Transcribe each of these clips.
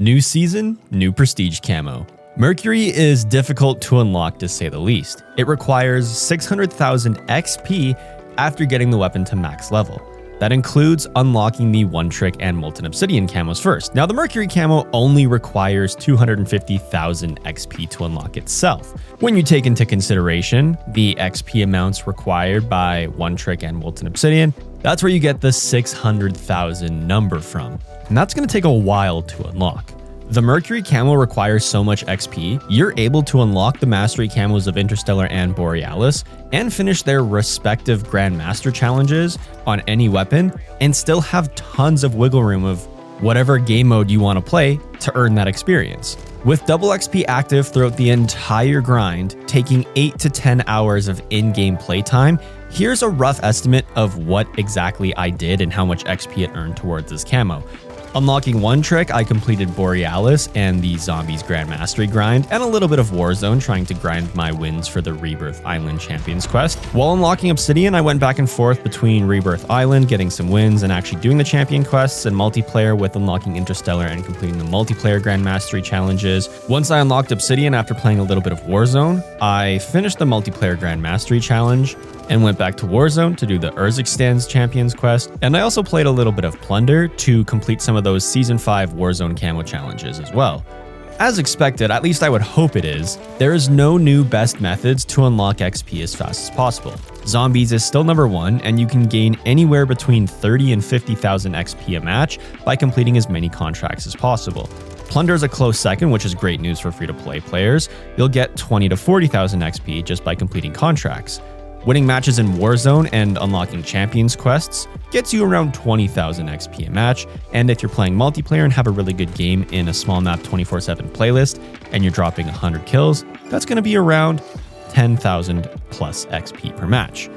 New season, new prestige camo. Mercury is difficult to unlock to say the least. It requires 600,000 XP after getting the weapon to max level. That includes unlocking the One Trick and Molten Obsidian camos first. Now the Mercury camo only requires 250,000 XP to unlock itself. When you take into consideration the XP amounts required by One Trick and Molten Obsidian, that's where you get the 600,000 number from. And that's going to take a while to unlock. The Mercury camo requires so much XP, you're able to unlock the Mastery camos of Interstellar and Borealis and finish their respective Grandmaster challenges on any weapon and still have tons of wiggle room of whatever game mode you want to play to earn that experience. With double XP active throughout the entire grind, taking 8 to 10 hours of in-game playtime, here's a rough estimate of what exactly I did and how much XP it earned towards this camo. Unlocking One Trick, I completed Borealis and the Zombies Grandmastery grind, and a little bit of Warzone trying to grind my wins for the Rebirth Island Champions quest. While unlocking Obsidian, I went back and forth between Rebirth Island, getting some wins, and actually doing the champion quests and multiplayer with unlocking Interstellar and completing the multiplayer Grandmastery challenges. Once I unlocked Obsidian after playing a little bit of Warzone, I finished the multiplayer Grandmastery challenge and went back to Warzone to do the Urzikstan Champions quest, and I also played a little bit of Plunder to complete some of those Season 5 Warzone camo challenges as well. As expected, at least I would hope it is, there is no new best methods to unlock XP as fast as possible. Zombies is still number 1, and you can gain anywhere between 30 and 50,000 XP a match by completing as many contracts as possible. Plunder is a close second, which is great news for free-to-play players. You'll get 20 to 40,000 XP just by completing contracts. Winning matches in Warzone and unlocking Champions quests gets you around 20,000 XP a match, and if you're playing multiplayer and have a really good game in a small map 24/7 playlist and you're dropping 100 kills, that's going to be around 10,000 plus XP per match.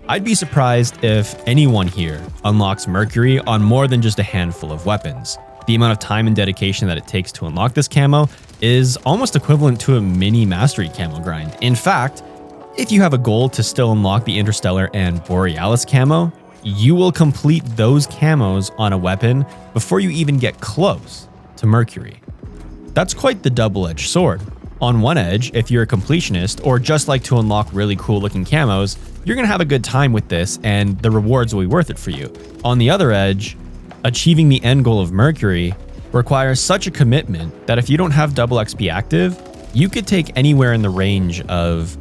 I'd be surprised if anyone here unlocks Mercury on more than just a handful of weapons. The amount of time and dedication that it takes to unlock this camo is almost equivalent to a mini Mastery camo grind. In fact, if you have a goal to still unlock the Interstellar and Borealis camo, you will complete those camos on a weapon before you even get close to Mercury. That's quite the double-edged sword. On one edge, if you're a completionist or just like to unlock really cool looking camos, you're going to have a good time with this and the rewards will be worth it for you. On the other edge, achieving the end goal of Mercury requires such a commitment that if you don't have double XP active, you could take anywhere in the range of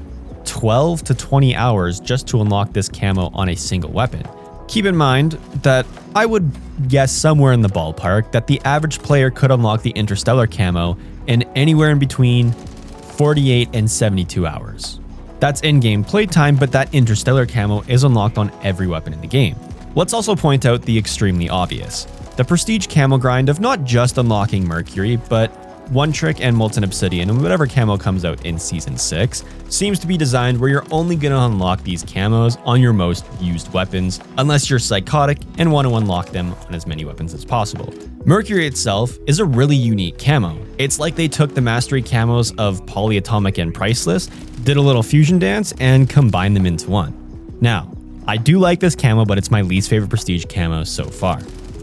12 to 20 hours just to unlock this camo on a single weapon. Keep in mind that I would guess somewhere in the ballpark that the average player could unlock the Interstellar camo in anywhere in between 48 and 72 hours. That's in-game playtime, but that Interstellar camo is unlocked on every weapon in the game. Let's also point out the extremely obvious. The prestige camo grind of not just unlocking Mercury, but One Trick and Molten Obsidian and whatever camo comes out in Season 6 seems to be designed where you're only going to unlock these camos on your most used weapons, unless you're psychotic and want to unlock them on as many weapons as possible. Mercury itself is a really unique camo. It's like they took the Mastery camos of Polyatomic and Priceless, did a little fusion dance, and combined them into one. Now, I do like this camo, but it's my least favorite prestige camo so far.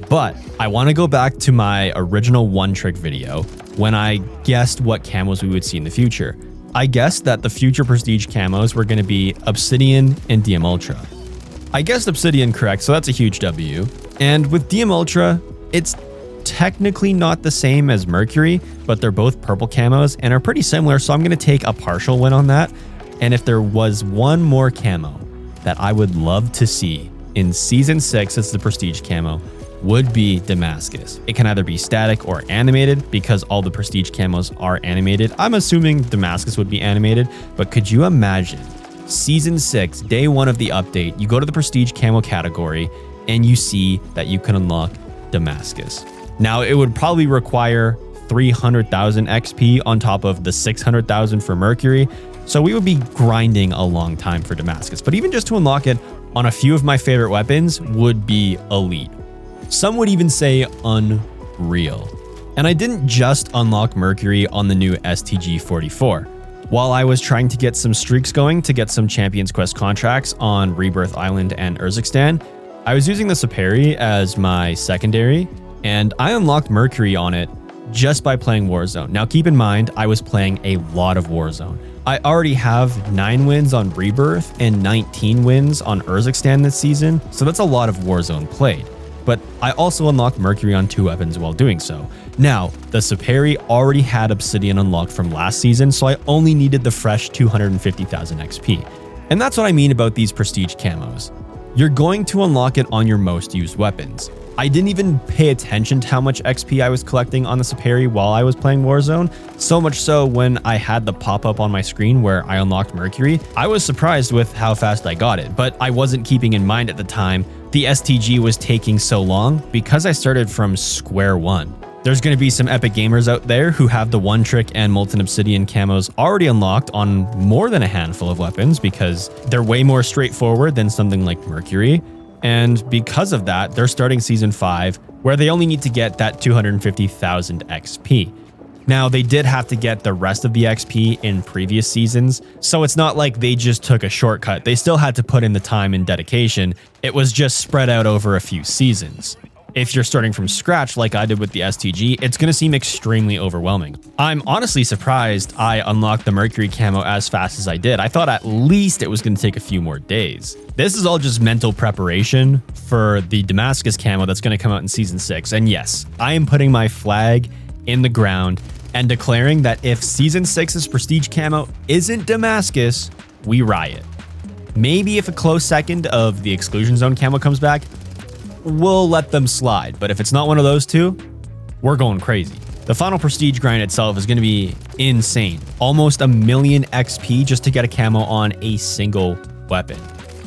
But I want to go back to my original One Trick video when I guessed what camos we would see in the future. I guessed that the future prestige camos were going to be Obsidian and DM Ultra. I guessed Obsidian correct, so that's a huge W. And with DM Ultra, it's technically not the same as Mercury, but they're both purple camos and are pretty similar, so I'm going to take a partial win on that. And if there was one more camo that I would love to see in Season 6 as the prestige camo, would be Damascus. It can either be static or animated because all the prestige camos are animated. I'm assuming Damascus would be animated, but could you imagine Season 6, day 1 of the update, you go to the prestige camo category and you see that you can unlock Damascus. Now it would probably require 300,000 XP on top of the 600,000 for Mercury. So we would be grinding a long time for Damascus, but even just to unlock it on a few of my favorite weapons would be elite. Some would even say unreal. And I didn't just unlock Mercury on the new STG-44. While I was trying to get some streaks going to get some Champions Quest contracts on Rebirth Island and Urzikstan, I was using the Saperi as my secondary, and I unlocked Mercury on it just by playing Warzone. Now keep in mind, I was playing a lot of Warzone. I already have 9 wins on Rebirth and 19 wins on Urzikstan this season, so that's a lot of Warzone played. But I also unlocked Mercury on 2 weapons while doing so. Now, the Saperi already had Obsidian unlocked from last season, so I only needed the fresh 250,000 XP. And that's what I mean about these prestige camos. You're going to unlock it on your most used weapons. I didn't even pay attention to how much XP I was collecting on the Saperi while I was playing Warzone, so much so when I had the pop-up on my screen where I unlocked Mercury, I was surprised with how fast I got it, but I wasn't keeping in mind at the time the STG was taking so long because I started from square one. There's going to be some epic gamers out there who have the One Trick and Molten Obsidian camos already unlocked on more than a handful of weapons because they're way more straightforward than something like Mercury. And because of that, they're starting Season 5, where they only need to get that 250,000 XP. Now, they did have to get the rest of the XP in previous seasons, so it's not like they just took a shortcut. They still had to put in the time and dedication. It was just spread out over a few seasons. If you're starting from scratch like I did with the STG, it's going to seem extremely overwhelming. I'm honestly surprised I unlocked the Mercury camo as fast as I did. I thought at least it was going to take a few more days. This is all just mental preparation for the Damascus camo that's going to come out in Season 6. And yes, I am putting my flag in the ground and declaring that if Season 6's prestige camo isn't Damascus, we riot. Maybe if a close second of the Exclusion Zone camo comes back, we'll let them slide. But if it's not one of those two, we're going crazy. The final prestige grind itself is going to be insane. Almost 1 million XP just to get a camo on a single weapon.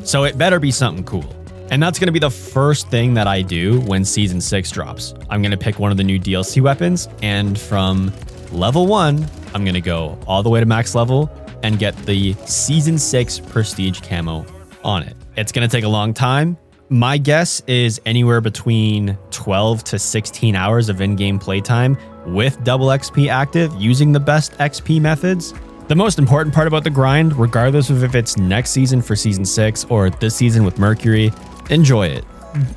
So it better be something cool. And that's going to be the first thing that I do when Season 6 drops. I'm going to pick one of the new DLC weapons, and from level 1, I'm going to go all the way to max level and get the Season 6 prestige camo on it. It's going to take a long time. My guess is anywhere between 12 to 16 hours of in-game playtime with double XP active using the best XP methods. The most important part about the grind, regardless of if it's next season for Season 6 or this season with Mercury, enjoy it.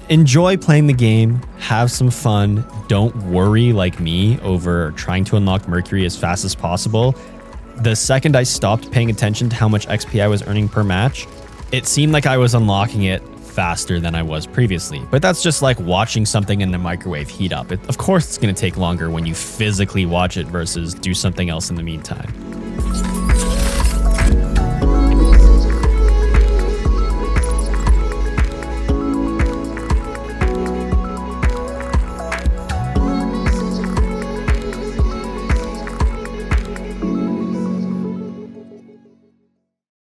Enjoy playing the game, have some fun, don't worry like me over trying to unlock Mercury as fast as possible. The second I stopped paying attention to how much XP I was earning per match, it seemed like I was unlocking it faster than I was previously. But that's just like watching something in the microwave heat up. Of course it's going to take longer when you physically watch it versus do something else in the meantime.